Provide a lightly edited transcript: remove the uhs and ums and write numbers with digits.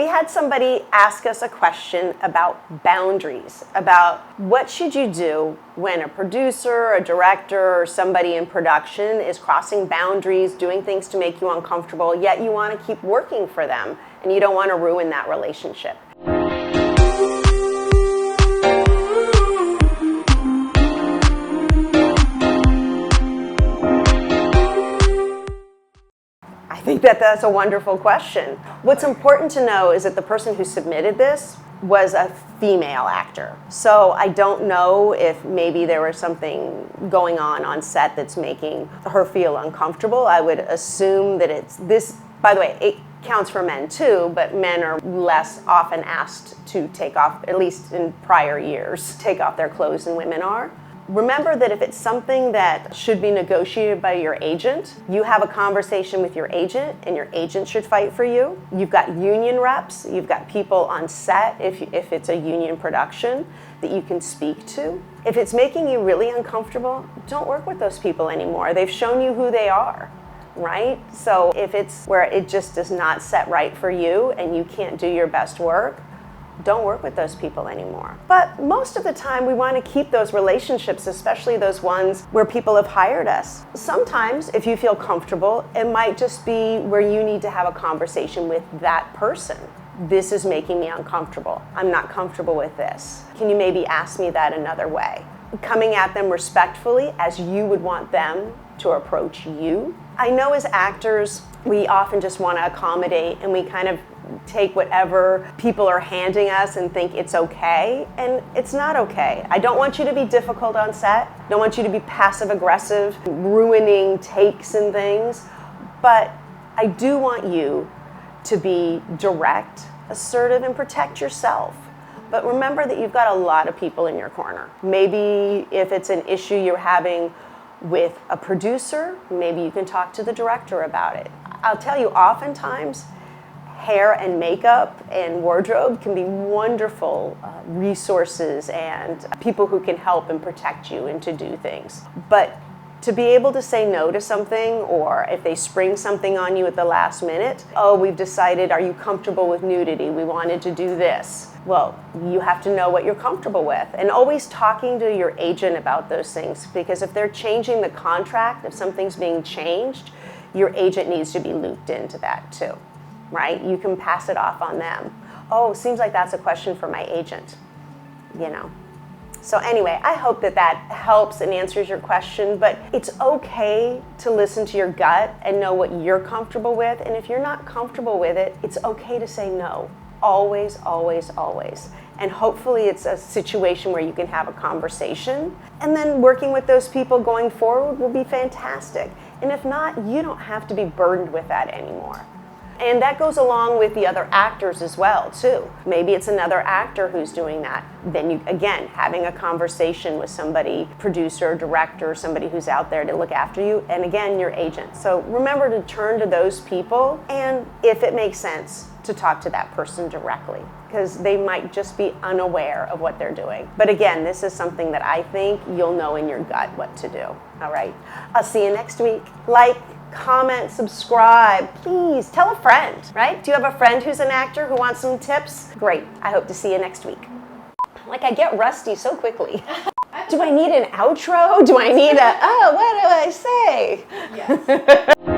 We had somebody ask us a question about boundaries, about what should you do when a producer, a director, or somebody in production is crossing boundaries, doing things to make you uncomfortable, yet you want to keep working for them and you don't want to ruin that relationship. I think that that's a wonderful question. What's important to know is that the person who submitted this was a female actor. So I don't know if maybe there was something going on set that's making her feel uncomfortable. I would assume that it's this, by the way, it counts for men too, but men are less often asked to take off, at least in prior years, take off their clothes than women are. Remember that if it's something that should be negotiated by your agent, you have a conversation with your agent and your agent should fight for you. You've got union reps, you've got people on set if it's a union production that you can speak to. If it's making you really uncomfortable, don't work with those people anymore. They've shown you who they are, right? So if it's where it just is not set right for you and you can't do your best work, don't work with those people anymore. But most of the time we want to keep those relationships, especially those ones where people have hired us. Sometimes if you feel comfortable, it might just be where you need to have a conversation with that person. This is making me uncomfortable. I'm not comfortable with this. Can you maybe ask me that another way? Coming at them respectfully as you would want them to approach you. I know as actors, we often just want to accommodate and we kind of take whatever people are handing us and think it's okay, and it's not okay. I don't want you to be difficult on set. I don't want you to be passive aggressive, ruining takes and things, but I do want you to be direct, assertive, and protect yourself. But remember that you've got a lot of people in your corner. Maybe if it's an issue you're having with a producer, maybe you can talk to the director about it. I'll tell you, oftentimes, hair and makeup and wardrobe can be wonderful resources and people who can help and protect you and to do things. But to be able to say no to something, or if they spring something on you at the last minute, oh, we've decided, are you comfortable with nudity? We wanted to do this. Well, you have to know what you're comfortable with, and always talking to your agent about those things, because if they're changing the contract, if something's being changed, your agent needs to be looped into that too. Right? You can pass it off on them. Oh, seems like that's a question for my agent, you know. So anyway, I hope that that helps and answers your question, but it's okay to listen to your gut and know what you're comfortable with, and if you're not comfortable with it, it's okay to say no. Always, always, always. And hopefully it's a situation where you can have a conversation, and then working with those people going forward will be fantastic. And if not, you don't have to be burdened with that anymore. And that goes along with the other actors as well, too. Maybe it's another actor who's doing that. Then you, again, having a conversation with somebody, producer, director, somebody who's out there to look after you, and again, your agent. So remember to turn to those people, and if it makes sense, to talk to that person directly, because they might just be unaware of what they're doing. But again, this is something that I think you'll know in your gut what to do. All right, I'll see you next week. Like, comment, subscribe, please tell a friend, right? Do you have a friend who's an actor who wants some tips? Great, I hope to see you next week. Like, I get rusty so quickly. Do I need an outro? Do I need what do I say? Yes.